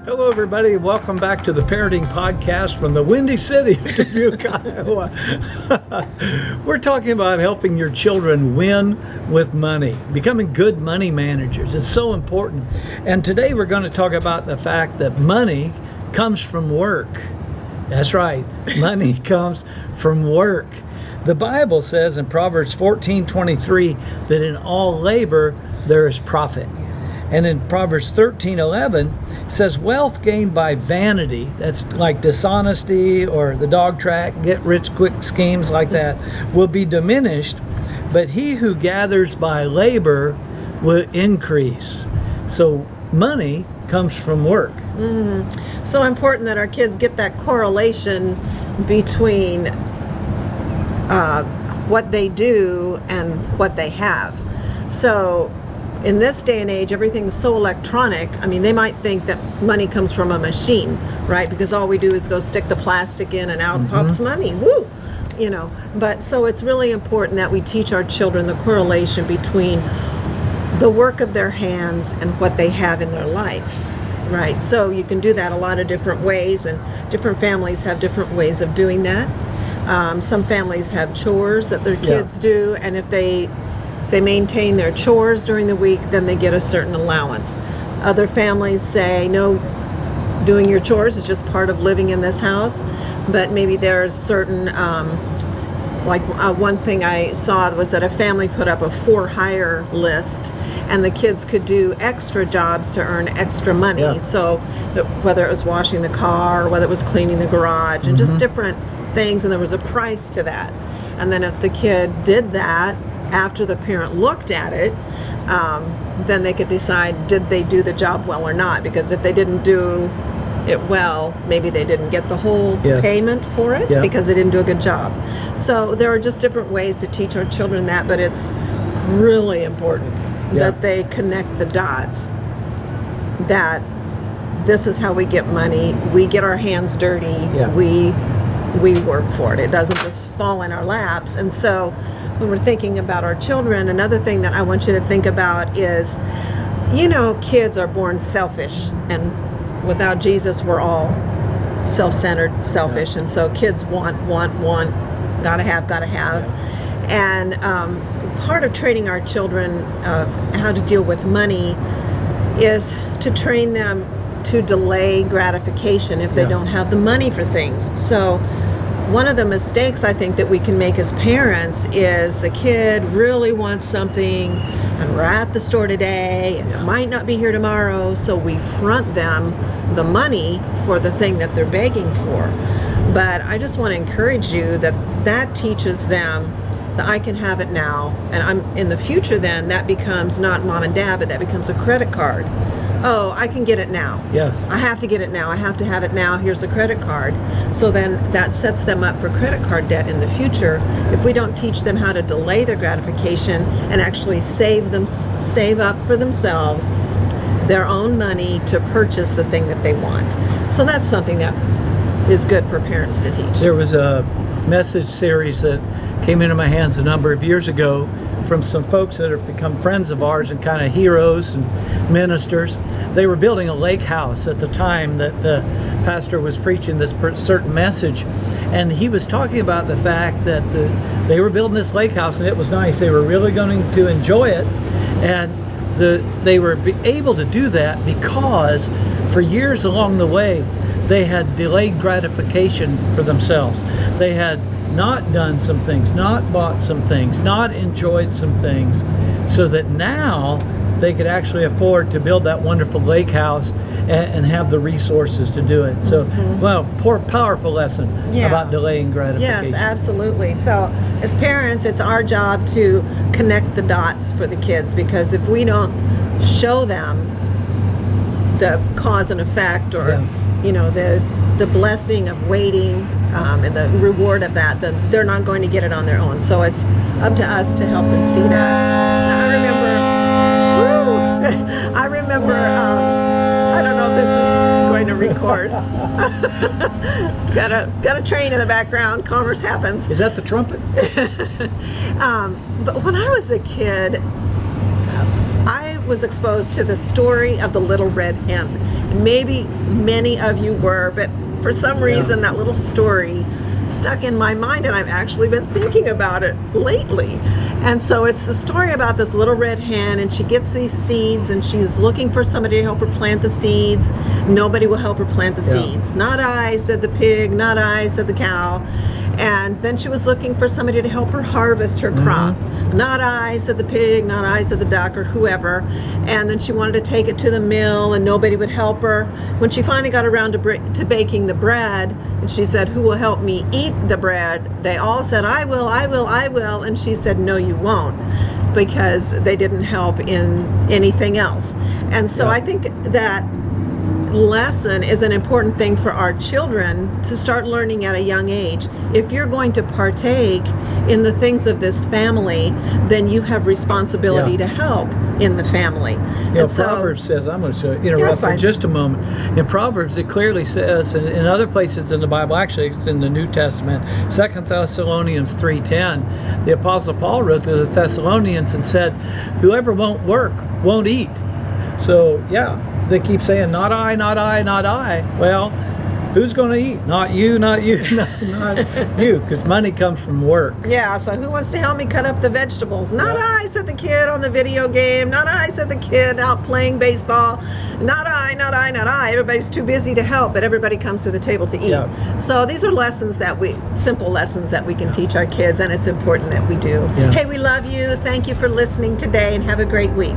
Hello, everybody. Welcome back to the Parenting Podcast from the Windy City of Dubuque, Iowa. We're talking about helping your children win with money, becoming good money managers. It's so important. And today we're going to talk about the fact that money comes from work. That's right. Money comes from work. The Bible says in Proverbs 14:23 that in all labor there is profit. And in Proverbs 13:11, it says, wealth gained by vanity, that's like dishonesty or the dog track, get-rich-quick schemes like that, will be diminished, but he who gathers by labor will increase. So money comes from work. Mm-hmm. So important that our kids get that correlation between what they do and what they have. So in this day and age, everything's so electronic. I mean, they might think that money comes from a machine, right? Because all we do is go stick the plastic in and out pops money. Woo! You know, but so it's really important that we teach our children the correlation between the work of their hands and what they have in their life, right? So you can do that a lot of different ways, and different families have different ways of doing that. Some families have chores that their kids do, and if they maintain their chores during the week, then they get a certain allowance. Other families say, no, doing your chores is just part of living in this house, but maybe there's certain, one thing I saw was that a family put up a for-hire list, and the kids could do extra jobs to earn extra money. Yeah. So whether it was washing the car, or whether it was cleaning the garage, and just different things, and there was a price to that. And then if the kid did that, after the parent looked at it, then they could decide, did they do the job well or not? Because if they didn't do it well, maybe they didn't get the whole payment for it because they didn't do a good job. So there are just different ways to teach our children that, but it's really important that they connect the dots, that this is how we get money. We get our hands dirty. We work for it. It doesn't just fall in our laps. And so when we're thinking about our children, another thing that I want you to think about is, you know, kids are born selfish, and without Jesus, we're all self-centered, selfish, and so kids want, gotta have. And part of training our children of how to deal with money is to train them to delay gratification if they don't have the money for things. So one of the mistakes I think that we can make as parents is the kid really wants something, and we're at the store today, and it might not be here tomorrow, so we front them the money for the thing that they're begging for. But I just want to encourage you that teaches them that I can have it now, and I'm in the future. Then that becomes not mom and dad, but that becomes a credit card. Oh, I can get it now. Yes. I have to get it now. I have to have it now. Here's a credit card. So then that sets them up for credit card debt in the future. If we don't teach them how to delay their gratification and actually save up for themselves their own money to purchase the thing that they want. So that's something that is good for parents to teach. There was a message series that came into my hands a number of years ago from some folks that have become friends of ours and kind of heroes and ministers. They were building a lake house at the time that the pastor was preaching this certain message, and he was talking about the fact that they were building this lake house, and it was nice. They were really going to enjoy it, and they were able to do that because for years along the way they had delayed gratification for themselves. They had not done some things, not bought some things, not enjoyed some things, so that now they could actually afford to build that wonderful lake house and have the resources to do it. So, powerful lesson about delaying gratification. Yes, absolutely. So as parents, it's our job to connect the dots for the kids, because if we don't show them the cause and effect, or the blessing of waiting and the reward of that, then they're not going to get it on their own. So it's up to us to help them see that. Now, I remember, I don't know if this is going to record. got a train in the background. Commerce happens. Is that the trumpet? But when I was a kid, I was exposed to the story of the little red hen. maybe many of you were, but for some reason that little story stuck in my mind, and I've actually been thinking about it lately. And so it's the story about this little red hen, and she gets these seeds, and she's looking for somebody to help her plant the seeds. Nobody will help her plant the seeds. Not I, said the pig. Not I, said the cow. And then she was looking for somebody to help her harvest her crop. Not I, said the pig. Not I, said the duck, or whoever. And then she wanted to take it to the mill, and nobody would help her. When she finally got around to baking the bread, and she said, who will help me eat the bread? They all said, I will, I will, I will. And she said, no, you won't, because they didn't help in anything else. And so I think that lesson is an important thing for our children to start learning at a young age. If you're going to partake in the things of this family, then you have responsibility to help in the family. Yeah, Proverbs says, I'm going to interrupt for just a moment. In Proverbs, it clearly says, and in other places in the Bible, actually it's in the New Testament, 2 Thessalonians 3:10, the Apostle Paul wrote to the Thessalonians and said, whoever won't work won't eat. So, yeah, they keep saying, not I, not I, not I. Well, who's going to eat? Not you, not you, not you, because money comes from work. Yeah, so who wants to help me cut up the vegetables? Not I, said the kid on the video game. Not I, said the kid out playing baseball. Not I, not I, not I. Everybody's too busy to help, but everybody comes to the table to eat. Yeah. So these are lessons simple lessons that we can teach our kids, and it's important that we do. Yeah. Hey, we love you. Thank you for listening today, and have a great week.